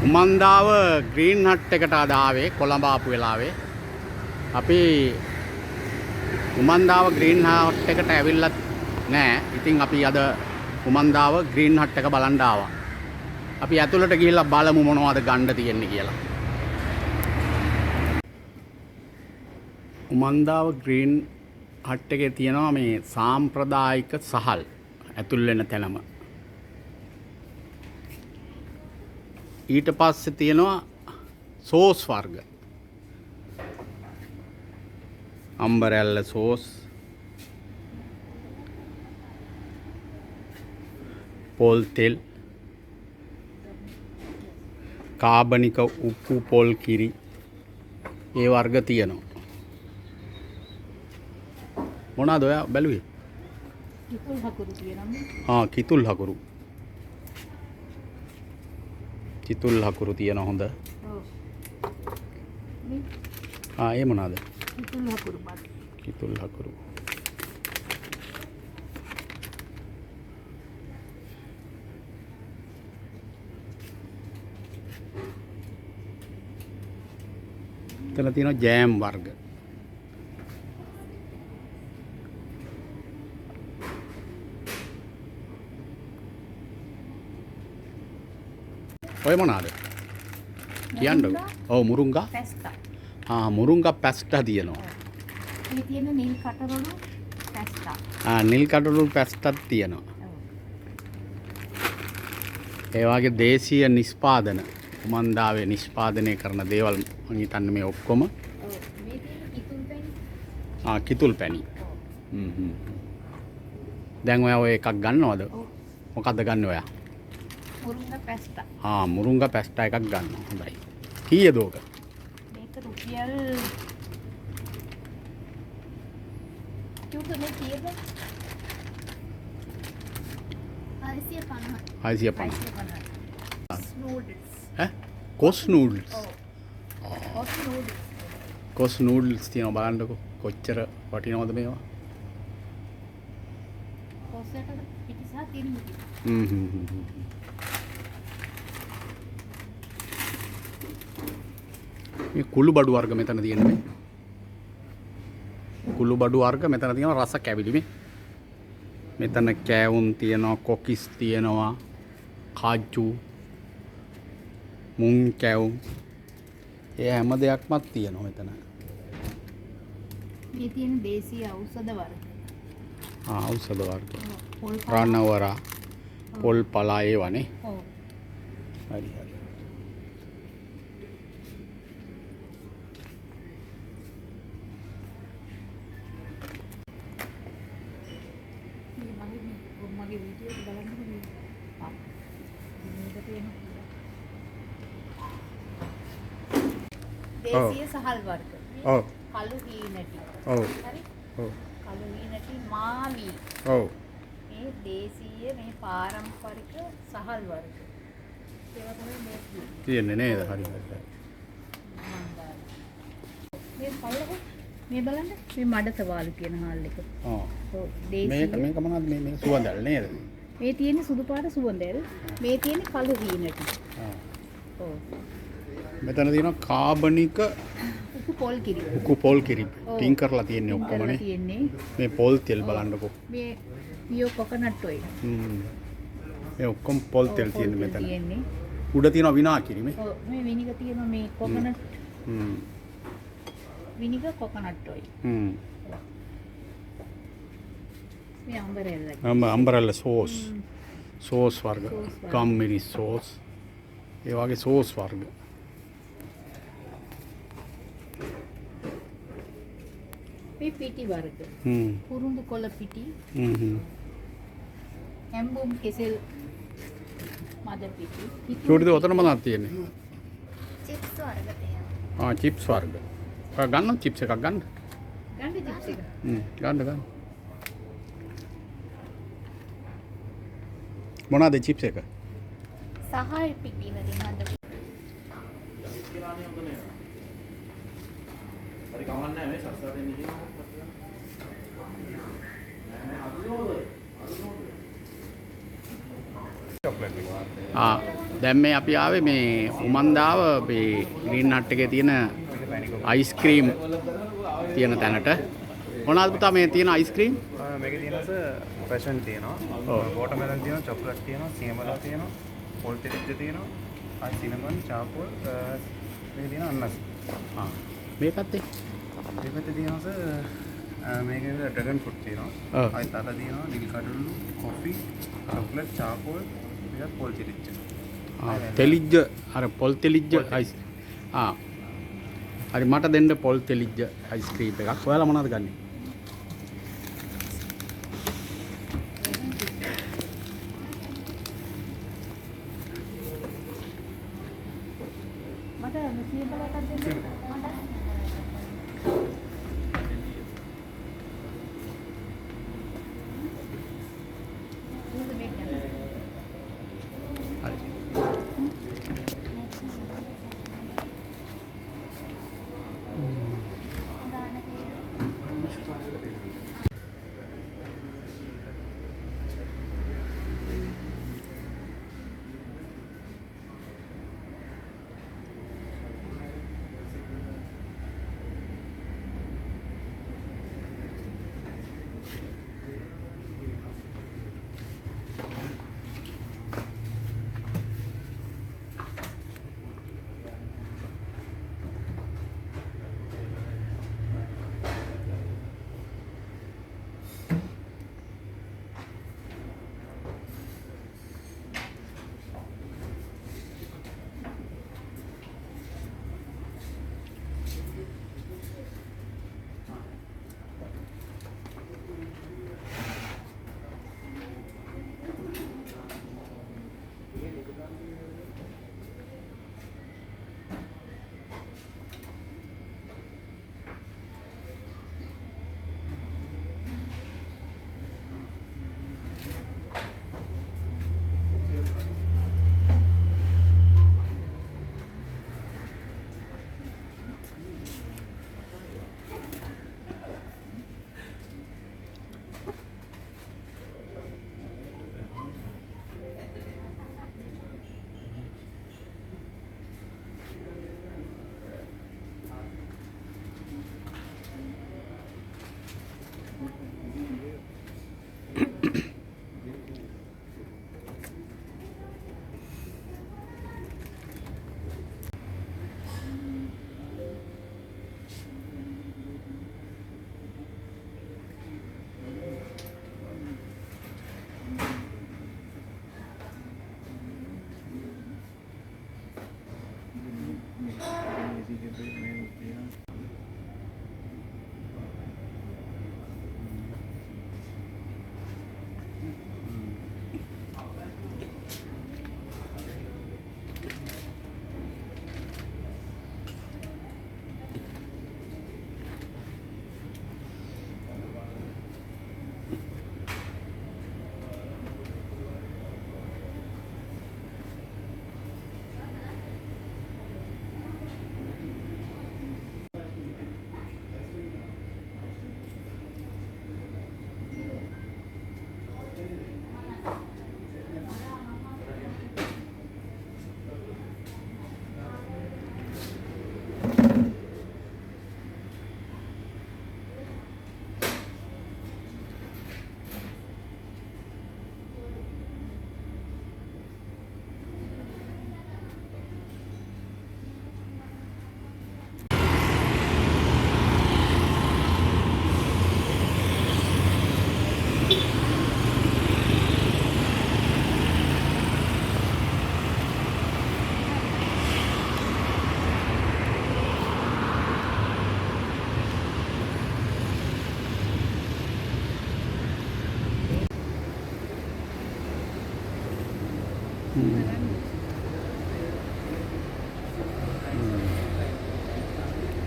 උමන්දාව green hut එකට අද ආවේ කොළඹ ආපු වෙලාවේ. අපි උමන්දාව ග්‍රීන් හට් එකට ඇවිල්ලත් නෑ. ඉතින් අපි අද උමන්දාව ග්‍රීන් හට් එක බලන්න ආවා. අපි ඇතුළට ගිහිල්ලා බලමු මොනවද ගන්න තියෙන්නේ කියලා. උමන්දාව ග්‍රීන් හට් එකේ තියෙනවා මේ සාම්ප්‍රදායික සහල් ඇතුල් වෙන තැනම. ඊට පස්සේ තියෙනවා සෝස් වර්ග. අම්බරැල්ල සෝස්, පොල් තෙල්, කාබනික උප්පු, පොල් කිරි, ඒ වර්ග තියෙනවා. මොනවාද ඔයා බැලුවේ? කිතුල් හකුරු තියෙනවා. කිතුල් හකුරු. කිතුල් හකුරු තියෙන හොඳ. ඔව්. ඒ මොනවාද? කිතුල් හකුරු බත්. කිතුල් හකුරු. එතන තියෙනවා ජෑම් වර්ග. ඔය මොනවාද? කියන්නකෝ. ඔව් මුරුංගා. පැස්ටා. මුරුංගා පැස්ටා තියෙනවා. මේ තියෙන නිල් කටරොළු පැස්ටා. නිල් කටරොළු පැස්ටාත් තියෙනවා. ඒ වගේ දේශීය නිෂ්පාදන උමන්දාවේ නිෂ්පාදනය කරන දේවල් මම හිතන්නේ මේ ඔක්කොම. ඔව්. මේ තියෙන කිතුල් පැණි. කිතුල් පැණි. දැන් ඔයා ඔය එකක් ගන්නවද? ඔව්. මොකද්ද ගන්න ඔයා? මුරුංගා පැස්ටා. මුරුංගා පැස්ටා එකක් ගන්නවා. හොඳයි. කීයද ඕක? මේක රුපියල් චුට්ටු මේ කීයද? 650. 650. නූඩල්ස්. කොස් නූඩල්ස්. ඔව්. කොස් නූඩල්ස්. කොස් නූඩල්ස් තියෙනවා බලන්නකෝ. කොච්චර වටිනවද මේවා? කොස් එකට පිටි සහ තිරිඟු. මේ කුළු බඩු වර්ග මෙතන තියෙනවා මේ. කුළු බඩු වර්ග මෙතන තියෙනවා රස කැවිලි මේ. මෙතන කෑවුම් තියෙනවා, කොකිස් තියෙනවා, කාජු, මුං කෑවුම්. ඒ හැම දෙයක්මත් තියෙනවා මෙතන. මේ තියෙන දේශීය ඖෂධ වර්ග. ඖෂධ වර්ග. පොල් රාණවරා, පොල් පලා ඒවනේ. ඔව්. හරි හරි. මගේ වීඩියෝ එක බලන්න මේක තියෙන දේශීය සහල් වර්ග. ඔව්. කළු හීනටි. ඔව්. හරි? ඔව්. කළු හීනටි මාවි. ඔව්. මේ දේශීය මේ පාරම්පරික සහල් වර්ග. ඒවා තමයි මේ තියෙන්නේ නේද? හරි හරි. මේ බලන්න මේ බලන්න මේ මඩ තවාලු කියන හාල් එක. ඔව්. මේක මොනවද මේ සුවඳල් නේද? මේ තියෙන්නේ සුදු පාට සුවඳල්. මේ තියෙන්නේ කළු හීනටි. ඔව්. මෙතන තියෙනවා කාබනික උකු පොල් කිරි. උකු පොල් කිරි. ටින් කරලා තියෙන්නේ ඔක්කොමනේ. තියෙන්නේ. මේ පොල් තෙල් බලන්නකෝ. මේ පියෝ කොකනට් ඔයිල්. මේ ඔක්කොම පොල් තෙල් තියෙන්නේ මෙතන. තියෙන්නේ. උඩ තියෙනවා විනාකිරි මේ. ඔව් මේ විනිගර් තියෙනවා මේ කොකනට්. විනිගර් coconut oil. මේ අම්බරෙල්ල. අම්බරෙල්ල සෝස්. සෝස් වර්ග. ගම්මිරි සෝස්. ඒ වගේ සෝස් වර්ග. මේ පිටි වර්ග. කුරුඳු කොළ පිටි. හැම්බුම් කෙසෙල් මද පිටි. චූටිද ඔතන මොනවද තියෙන්නේ? චිප්ස් වර්ග තියෙනවා. චිප්ස් වර්ග. ඔය ගන්න චිප්ස් එකක් ගන්න. ගන්න චිප්ස් එක. ගන්න. මොනවාද චිප්ස් එක? සහල් පිටි වලින් හද. හරි කමන්නේ මේ සස්තාවෙන් ඉන්නේ. දැන් මේ අපි ආවේ මේ උමන්දාව මේ ග්‍රීන් හට් එකේ තියෙන අයිස්ක්‍රීම් තියෙන තැනට. මොනවද පුතා මේ තියෙන අයිස්ක්‍රීම්? මේකේ තියෙනස පැෂන් තියෙනවා. ඔව්. වෝටර්මෙලන් තියෙනවා, චොක්ලට් තියෙනවා, සියඹලා තියෙනවා, පොල් තෙලිච්ච තියෙනවා, ආයි සිනමන්, චාකෝල්, මේකේ තියෙන අන්නස්. ආ මේ පැත්තේ මේ පැත්තේ තියෙනස මේකේ ඩ්‍රැගන් ෆෘට් තියෙනවා. ඔව්. ආයි තල තියෙනවා, නිල් කඩුළු, කොෆි, චොක්ලට්, චාකෝල්, මේකත් පොල් තෙලිච්ච. තෙලිජ්ජ අර පොල් තෙලිජ්ජ අයිස් හරි මට දෙන්න පොල් තෙලිජ්ජ අයිස්ක්‍රීම් එකක්. ඔයාලා මොනවද ගන්නෙ? මට සියඹල එකක් දෙන්න. හරි.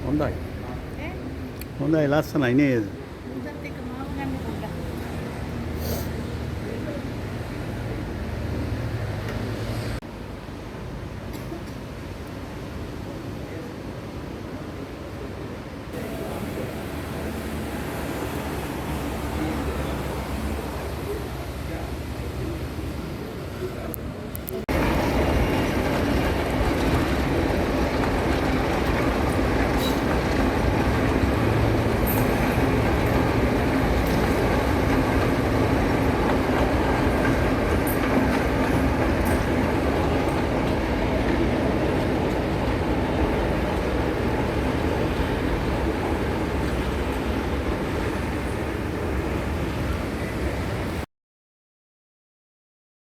හොඳයි. හොඳයි ලස්සනයි නේද?